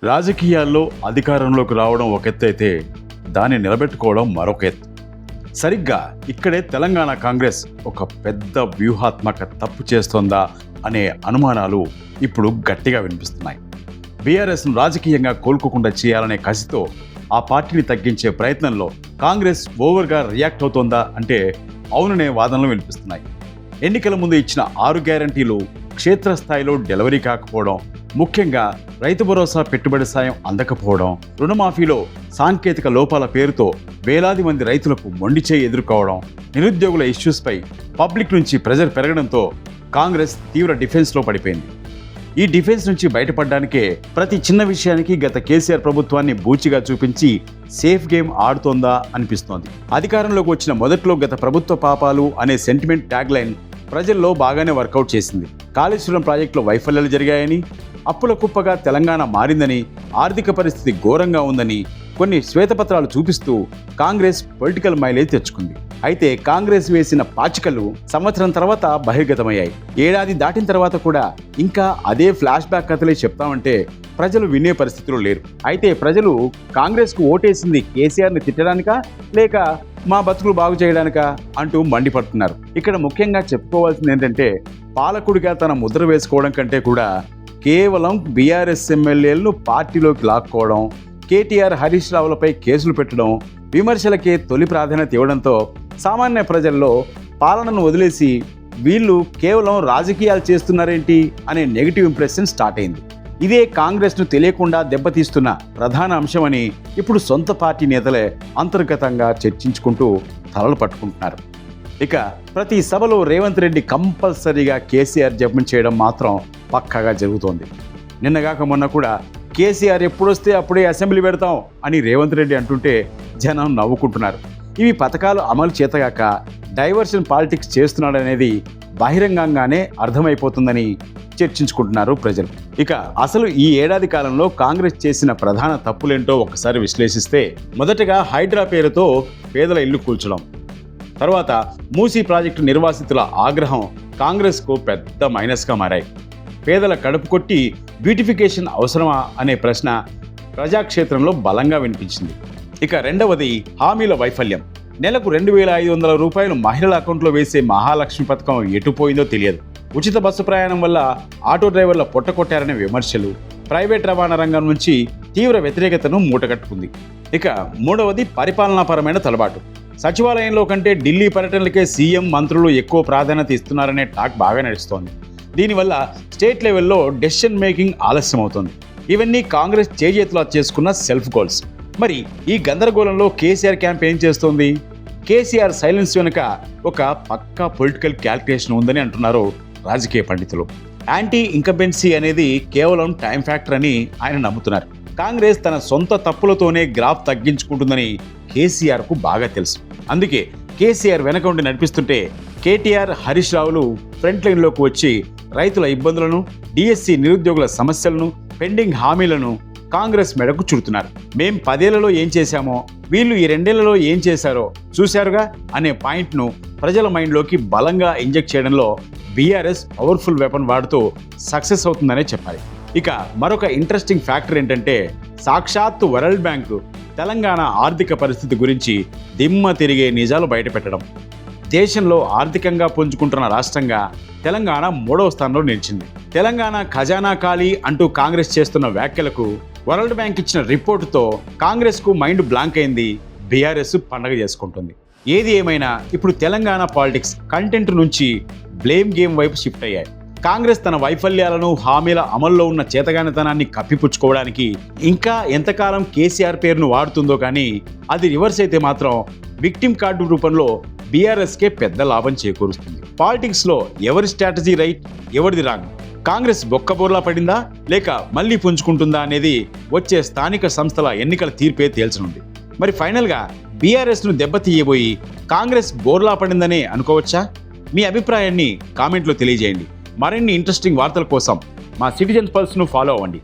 రాజకీయాల్లో అధికారంలోకి రావడం ఒక ఎత్తు అయితే దాన్ని నిలబెట్టుకోవడం మరొక ఎత్తు. సరిగ్గా ఇక్కడే తెలంగాణ కాంగ్రెస్ ఒక పెద్ద వ్యూహాత్మక తప్పు చేస్తోందా అనే అనుమానాలు ఇప్పుడు గట్టిగా వినిపిస్తున్నాయి. బీఆర్ఎస్ను రాజకీయంగా కోలుకోకుండా చేయాలనే కసితో ఆ పార్టీని తగ్గించే ప్రయత్నంలో కాంగ్రెస్ ఓవర్గా రియాక్ట్ అవుతోందా అంటే అవుననే వాదనలు వినిపిస్తున్నాయి. ఎన్నికల ముందు ఇచ్చిన 6 గ్యారంటీలు క్షేత్రస్థాయిలో డెలివరీ కాకపోవడం, ముఖ్యంగా రైతు భరోసా పెట్టుబడి సాయం అందకపోవడం, రుణమాఫీలో సాంకేతిక లోపాల పేరుతో వేలాది మంది రైతులకు మొండిచేయి ఎదుర్కోవడం, నిరుద్యోగుల ఇష్యూస్పై పబ్లిక్ నుంచి ప్రెజర్ పెరగడంతో కాంగ్రెస్ తీవ్ర డిఫెన్స్లో పడిపోయింది. ఈ డిఫెన్స్ నుంచి బయటపడడానికే ప్రతి చిన్న విషయానికి గత కేసీఆర్ ప్రభుత్వాన్ని బూచిగా చూపించి సేఫ్ గేమ్ ఆడుతోందా అనిపిస్తోంది. అధికారంలోకి వచ్చిన మొదట్లో గత ప్రభుత్వ పాపాలు అనే సెంటిమెంట్ ట్యాగ్ లైన్ ప్రజల్లో బాగానే వర్కౌట్ చేసింది. కాళేశ్వరం ప్రాజెక్టులో వైఫల్యాలు జరిగాయని, అప్పుల కుప్పగా తెలంగాణ మారిందని, ఆర్థిక పరిస్థితి ఘోరంగా ఉందని కొన్ని శ్వేతపత్రాలు చూపిస్తూ కాంగ్రెస్ పొలిటికల్ మైలేజ్ తెచ్చుకుంది. అయితే కాంగ్రెస్ వేసిన పాచికలు సంవత్సరం తర్వాత బహిర్గతమయ్యాయి. ఏడాది దాటిన తర్వాత కూడా ఇంకా అదే ఫ్లాష్ బ్యాక్ కథలే చెప్తామంటే ప్రజలు వినే పరిస్థితిలో లేరు. అయితే ప్రజలు కాంగ్రెస్కు ఓటేసింది కేసీఆర్ని తిట్టడానికా లేక మా బతుకులు బాగు చేయడానికా అంటూ మండిపడుతున్నారు. ఇక్కడ ముఖ్యంగా చెప్పుకోవాల్సింది ఏంటంటే పాలకుడిగా తన ముద్ర వేసుకోవడం కంటే కూడా కేవలం బీఆర్ఎస్ ఎమ్మెల్యేలను పార్టీలోకి లాక్కోవడం, కేటీఆర్, హరీష్ రావులపై కేసులు పెట్టడం, విమర్శలకే తొలి ప్రాధాన్యత ఇవ్వడంతో సామాన్య ప్రజల్లో పాలనను వదిలేసి వీళ్ళు కేవలం రాజకీయాలు చేస్తున్నారేంటి అనే నెగిటివ్ ఇంప్రెషన్ స్టార్ట్ అయింది. ఇదే కాంగ్రెస్ను తెలియకుండా దెబ్బతీస్తున్న ప్రధాన అంశమని ఇప్పుడు సొంత పార్టీ నేతలే అంతర్గతంగా చర్చించుకుంటూ తలలు పట్టుకుంటున్నారు. ఇక ప్రతి సభలో రేవంత్ రెడ్డి కంపల్సరీగా కేసీఆర్ జపం చేయడం మాత్రం పక్కాగా జరుగుతోంది. నిన్నగాక మొన్న కూడా కేసీఆర్ ఎప్పుడొస్తే అప్పుడే అసెంబ్లీ పెడతాం అని రేవంత్ రెడ్డి అంటుంటే జనం నవ్వుకుంటున్నారు. ఇవి పథకాలు అమలు చేతగాక డైవర్షన్ పాలిటిక్స్ చేస్తున్నాడనేది బహిరంగంగానే అర్థమైపోతుందని చర్చించుకుంటున్నారు ప్రజలు. ఇక అసలు ఈ ఏడాది కాలంలో కాంగ్రెస్ చేసిన ప్రధాన తప్పులేంటో ఒకసారి విశ్లేషిస్తే, మొదటగా హైడ్రా పేరుతో పేదల ఇల్లు కూల్చడం, తర్వాత మూసీ ప్రాజెక్టు నిర్వాసితుల ఆగ్రహం కాంగ్రెస్కు పెద్ద మైనస్గా మారాయి. పేదల కడుపు కొట్టి బ్యూటిఫికేషన్ అవసరమా అనే ప్రశ్న ప్రజాక్షేత్రంలో బలంగా వినిపించింది. ఇక రెండవది హామీల వైఫల్యం. నెలకు 2,500 రూపాయలు మహిళల అకౌంట్లో వేసే మహాలక్ష్మి పథకం ఎటుపోయిందో తెలియదు. ఉచిత బస్సు ప్రయాణం వల్ల ఆటో డ్రైవర్ల పొట్టకొట్టారనే విమర్శలు ప్రైవేట్ రవాణా రంగం నుంచి తీవ్ర వ్యతిరేకతను మూటగట్టుకుంది. ఇక మూడవది పరిపాలనాపరమైన తలబాటు. సచివాలయంలో కంటే ఢిల్లీ పర్యటనలకే సీఎం, మంత్రులు ఎక్కువ ప్రాధాన్యత ఇస్తున్నారనే టాక్ బాగా నడుస్తోంది. దీనివల్ల స్టేట్ లెవెల్లో డెసిషన్ మేకింగ్ ఆలస్యం అవుతుంది. ఇవన్నీ కాంగ్రెస్ చేజేతులా చేసుకున్న సెల్ఫ్ గోల్స్. మరి ఈ గందరగోళంలో కేసీఆర్ క్యాంప్ ఏం చేస్తోంది? కేసీఆర్ సైలెన్స్ వెనుక ఒక పక్కా పొలిటికల్ క్యాల్కులేషన్ ఉందని అంటున్నారు రాజకీయ పండితులు. యాంటీ ఇంకంబెన్సీ అనేది కేవలం టైం ఫ్యాక్టర్ అని ఆయన నమ్ముతున్నారు. కాంగ్రెస్ తన సొంత తప్పులతోనే గ్రాఫ్ తగ్గించుకుంటుందని కేసీఆర్కు బాగా తెలుసు. అందుకే కేసీఆర్ వెనక ఉండి నడిపిస్తుంటే కేటీఆర్, హరీష్ రావులు ఫ్రంట్ లైన్లోకి వచ్చి రైతుల ఇబ్బందులను, డిఎస్సి నిరుద్యోగుల సమస్యలను, పెండింగ్ హామీలను కాంగ్రెస్ మెడకు చుడుతున్నారు. మేం 10 ఏళ్లలో ఏం చేశామో వీళ్ళు ఈ 2 ఏళ్లలో ఏం చేశారో చూశారుగా అనే పాయింట్ను ప్రజల మైండ్లోకి బలంగా ఇంజెక్ట్ చేయడంలో బీఆర్ఎస్ పవర్ఫుల్ వెపన్ వాడుతూ సక్సెస్ అవుతుందనే చెప్పాలి. ఇక మరొక ఇంట్రెస్టింగ్ ఫ్యాక్టర్ ఏంటంటే సాక్షాత్తు వరల్డ్ బ్యాంకు తెలంగాణ ఆర్థిక పరిస్థితి గురించి దిమ్మ తిరిగే నిజాలు బయటపెట్టడం. దేశంలో ఆర్థికంగా పుంజుకుంటున్న రాష్ట్రంగా తెలంగాణ 3వ స్థానంలో నిలిచింది. తెలంగాణ ఖజానా ఖాళీ అంటూ కాంగ్రెస్ చేస్తున్న వ్యాఖ్యలకు వరల్డ్ బ్యాంక్ ఇచ్చిన రిపోర్టుతో కాంగ్రెస్కు మైండ్ బ్లాంక్ అయింది. బీఆర్ఎస్ పండగ చేసుకుంటుంది. ఏది ఏమైనా ఇప్పుడు తెలంగాణ పాలిటిక్స్ కంటెంట్ నుంచి బ్లేమ్ గేమ్ వైపు షిఫ్ట్ అయ్యాయి. కాంగ్రెస్ తన వైఫల్యాలను, హామీల అమల్లో ఉన్న చేతగానితనాన్ని కప్పిపుచ్చుకోవడానికి ఇంకా ఎంతకాలం కేసీఆర్ పేరును వాడుతుందో కానీ అది రివర్స్ అయితే మాత్రం విక్టిమ్ కార్డు రూపంలో బీఆర్ఎస్కే పెద్ద లాభం చేకూరుస్తుంది. పాలిటిక్స్లో ఎవరి స్ట్రాటజీ రైట్, ఎవరిది రాంగ్, కాంగ్రెస్ బొక్కబోర్లా పడిందా లేక మళ్ళీ పుంజుకుంటుందా అనేది వచ్చే స్థానిక సంస్థల ఎన్నికల తీర్పే తేల్చనుంది. మరి ఫైనల్గా బీఆర్ఎస్ను దెబ్బతీయబోయి కాంగ్రెస్ బోర్లా పడిందనే అనుకోవచ్చా? మీ అభిప్రాయాన్ని కామెంట్లో తెలియజేయండి. మరిన్ని ఇంట్రెస్టింగ్ వార్తల కోసం మా సిటిజన్ పల్స్ను ఫాలో అవ్వండి.